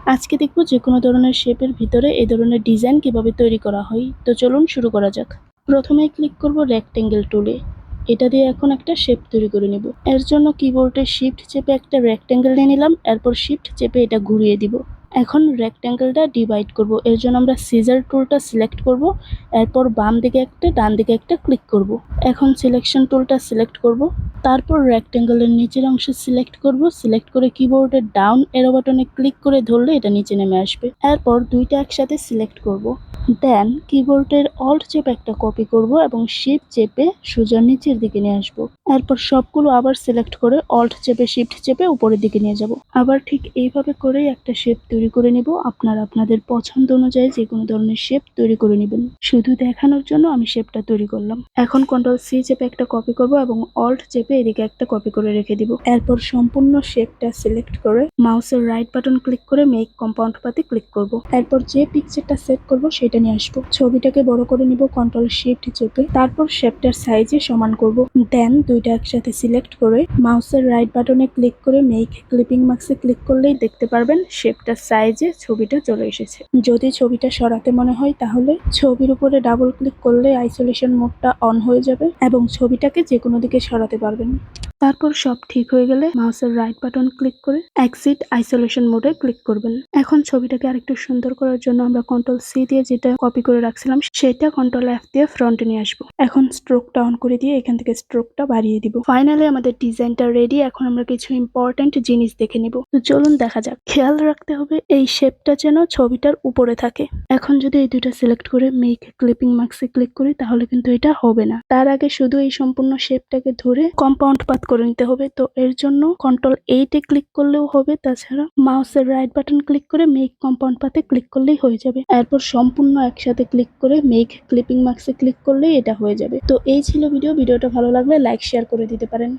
আজকে দেখব যে কোনো ধরনের শেপের ভিতরে এই ধরনের ডিজাইন কিভাবে তৈরি করা হয়। তো চলুন শুরু করা যাক। প্রথমে ক্লিক করব রেক্টেঙ্গেল টুলে। এটা দিয়ে এখন একটা শেপ তৈরি করে নিব। এর জন্য কিবোর্ডে শিফট চেপে একটা রেক্টেঙ্গেল নিয়ে নিলাম, এরপর শিফট চেপে এটা ঘুরিয়ে দিব। এখন রেক্টেঙ্গেলটা ডিভাইড করব। এর জন্য আমরা সিজার টুলটা সিলেক্ট করব, এরপর বাম দিকে একটা ডান দিকে একটা ক্লিক করব। এখন সিলেকশন টুলটা সিলেক্ট করব, তারপর রেক্টেঙ্গেলের নিচের অংশ সিলেক্ট করব। সিলেক্ট করে কিবোর্ডের ডাউন এরো বাটনে ক্লিক করে ধরলে এটা নিচে নেমে আসবে। এরপর দুইটা একসাথে সিলেক্ট করব। দেন কিবোর্ডের অল্ট চেপে একটা কপি করব এবং শিফট চেপে সোজা নিচের দিকে নিয়ে আসব। এরপর সবগুলো আবার সিলেক্ট করে অল্ট চেপে শিফট চেপে উপরের দিকে নিয়ে যাব। আবার ঠিক এইভাবে করেই একটা শেপ তৈরি করে নিব। আপনারা আপনাদের পছন্দ অনুযায়ী যে কোনো ধরনের শেপ তৈরি করে নেবেন। শুধু দেখানোর জন্য আমি শেপটা তৈরি করলাম। এখন কন্ট্রোল সি চেপে একটা কপি করব এবং অল্ট চেপে এদিকে একটা কপি করে রেখে দিব। এরপর সম্পূর্ণ শেপটা সিলেক্ট করে মাউসের রাইট বাটন ক্লিক করে মেক কম্পাউন্ড পাতে ক্লিক করব। এরপর যে পিকচারটা সেট করব সেটা নিয়ে আসবো। ছবিটাকে বড় করে নিব কন্ট্রোল শিফট চেপে, তারপর শেপটার সাইজে সমান করব। দেন দুইটা একসাথে সিলেক্ট করে মাউসের রাইট বাটনে ক্লিক করে মেক ক্লিপিং মার্কসে ক্লিক করলেই দেখতে পারবেন শেপটার সাইজে ছবিটা চলে এসেছে। যদি ছবিটা সরাতে মনে হয় তাহলে ছবির উপরে ডাবল ক্লিক করলে আইসোলেশন মোডটা অন হয়ে যাবে এবং ছবিটাকে যে কোনো দিকে সরাতে পারবেন। তারপর সব ঠিক হয়ে গেলে মাউসের রাইট বাটন ক্লিক করে এক্সিট আইসোলেশন মোডে ক্লিক করবেন। এখন ছবিটাকে আরেকটু সুন্দর করার জন্য আমরা কন্ট্রোল সি দিয়ে যেটা কপি করে রাখছিলাম সেটা কন্ট্রোল এফ দিয়ে ফ্রন্টে নিয়ে আসবো। এখন স্ট্রোকটা অন করে দিয়ে এখান থেকে স্ট্রোকটা বাড়িয়ে দিব। ফাইনালি আমাদের ডিজাইনটা রেডি। এখন আমরা কিছু ইম্পর্টেন্ট জিনিস দেখে নিব। তো চলুন দেখা যাক। খেয়াল রাখতে হবে এই শেপটা যেন ছবিটার উপরে থাকে। এখন যদি এই দুইটা সিলেক্ট করে মেক ক্লিপিং মার্কসে ক্লিক করি তাহলে কিন্তু এটা হবে না। তার আগে শুধু এই সম্পূর্ণ শেপটাকে ধরে কম্পাউন্ড পাত করে নিতে হবে। তো এর জন্য কন্ট্রোল এইটে ক্লিক করলেও হবে, তাছাড়া মাউসের রাইট বাটন ক্লিক করে মেক কম্পাউন্ড পাতে ক্লিক করলেই হয়ে যাবে। এরপর সম্পূর্ণ একসাথে ক্লিক করে মেক ক্লিপিং মার্কসে ক্লিক করলেই এটা হয়ে যাবে। তো এই ছিল ভিডিওটা ভালো লাগলে লাইক শেয়ার করে দিতে পারেন।